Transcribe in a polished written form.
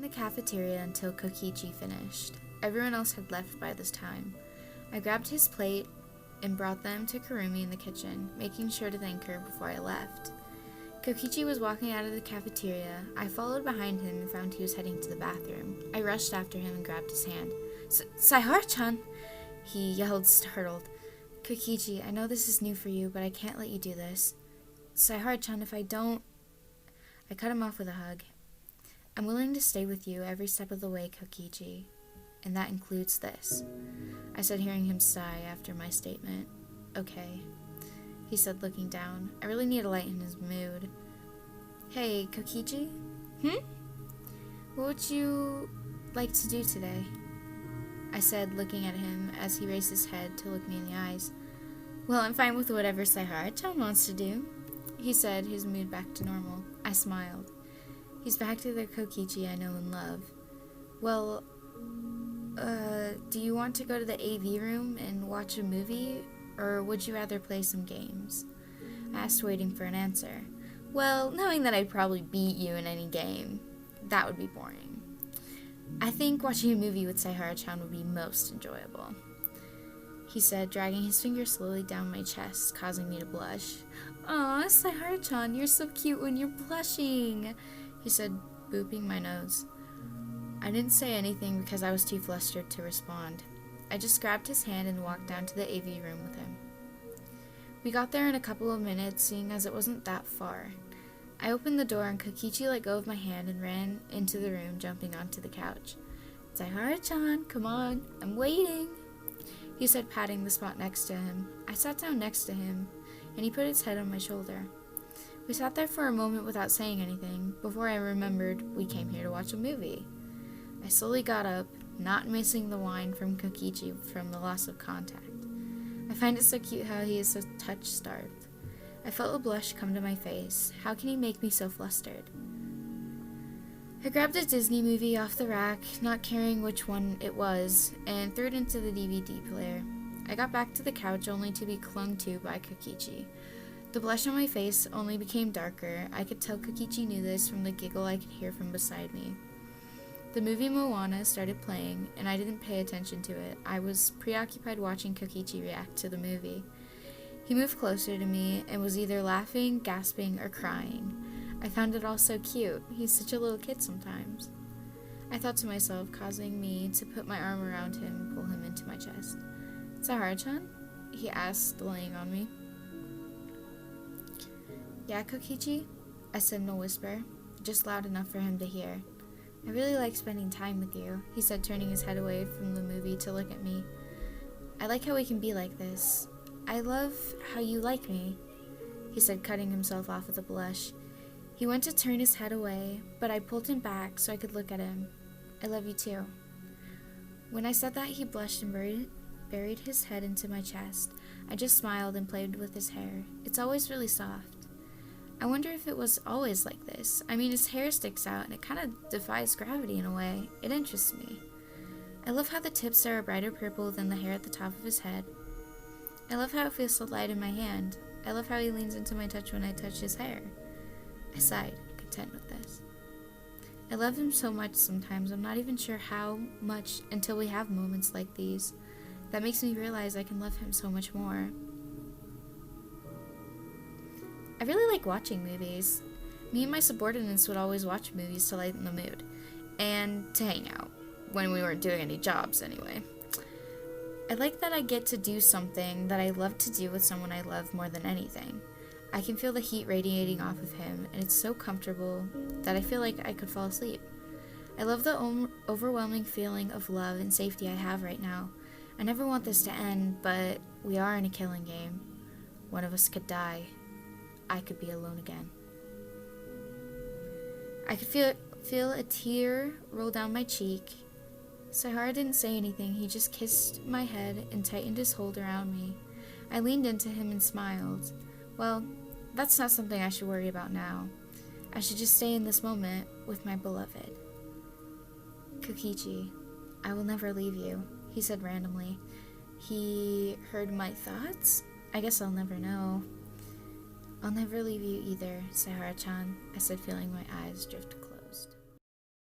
the cafeteria until Kokichi finished. Everyone else had left by this time. I grabbed his plate and brought them to Kirumi in the kitchen, making sure to thank her before I left. Kokichi was walking out of the cafeteria. I followed behind him and found he was heading to the bathroom. I rushed after him and grabbed his hand. Saihara-Chan! He yelled, startled. Kokichi, I know this is new for you, but I can't let you do this. Saihara-Chan, if I don't... I cut him off with a hug. I'm willing to stay with you every step of the way, Kokichi. And that includes this. I said, hearing him sigh after my statement. Okay, he said, looking down. I really need to lighten his mood. Hey, Kokichi? What would you like to do today? I said, looking at him as he raised his head to look me in the eyes. Well, I'm fine with whatever Saihara-Chan wants to do, he said, his mood back to normal. I smiled. He's back to the Kokichi I know and love. Well, do you want to go to the AV room and watch a movie, or would you rather play some games? I asked, waiting for an answer. Well, knowing that I'd probably beat you in any game, that would be boring. I think watching a movie with Saihara-Chan would be most enjoyable, he said, dragging his finger slowly down my chest, causing me to blush. Aw, Saihara-Chan, you're so cute when you're blushing, he said, booping my nose. I didn't say anything because I was too flustered to respond. I just grabbed his hand and walked down to the AV room with him. We got there in a couple of minutes, seeing as it wasn't that far. I opened the door and Kokichi let go of my hand and ran into the room, jumping onto the couch. Saihara-Chan, come on, I'm waiting, he said, patting the spot next to him. I sat down next to him, and he put his head on my shoulder. We sat there for a moment without saying anything, before I remembered we came here to watch a movie. I slowly got up, not missing the whine from Kokichi from the loss of contact. I find it so cute how he is so touch-starved. I felt a blush come to my face. How can he make me so flustered? I grabbed a Disney movie off the rack, not caring which one it was, and threw it into the DVD player. I got back to the couch only to be clung to by Kokichi. The blush on my face only became darker. I could tell Kokichi knew this from the giggle I could hear from beside me. The movie Moana started playing, and I didn't pay attention to it. I was preoccupied watching Kokichi react to the movie. He moved closer to me and was either laughing, gasping, or crying. I found it all so cute. He's such a little kid sometimes. I thought to myself, causing me to put my arm around him and pull him into my chest. Saihara-Chan? He asked, laying on me. Yeah, Kokichi? I said in a whisper, just loud enough for him to hear. I really like spending time with you, he said, turning his head away from the movie to look at me. I like how we can be like this. I love how you like me, he said, cutting himself off with a blush. He went to turn his head away, but I pulled him back so I could look at him. I love you too. When I said that, he blushed and buried his head into my chest. I just smiled and played with his hair. It's always really soft. I wonder if it was always like this. I mean, his hair sticks out and it kind of defies gravity in a way. It interests me. I love how the tips are a brighter purple than the hair at the top of his head. I love how it feels so light in my hand. I love how he leans into my touch when I touch his hair. I sighed, content with this. I love him so much sometimes. I'm not even sure how much until we have moments like these. That makes me realize I can love him so much more. I really like watching movies. Me and my subordinates would always watch movies to lighten the mood, and to hang out, when we weren't doing any jobs anyway. I like that I get to do something that I love to do with someone I love more than anything. I can feel the heat radiating off of him, and it's so comfortable that I feel like I could fall asleep. I love the overwhelming feeling of love and safety I have right now. I never want this to end, but we are in a killing game. One of us could die. I could be alone again. I could feel a tear roll down my cheek. Saihara didn't say anything. He just kissed my head and tightened his hold around me. I leaned into him and smiled. Well, that's not something I should worry about now. I should just stay in this moment with my beloved. Kokichi, I will never leave you, he said randomly. He heard my thoughts? I guess I'll never know. I'll never leave you either, Saihara-Chan, I said, feeling my eyes drift close.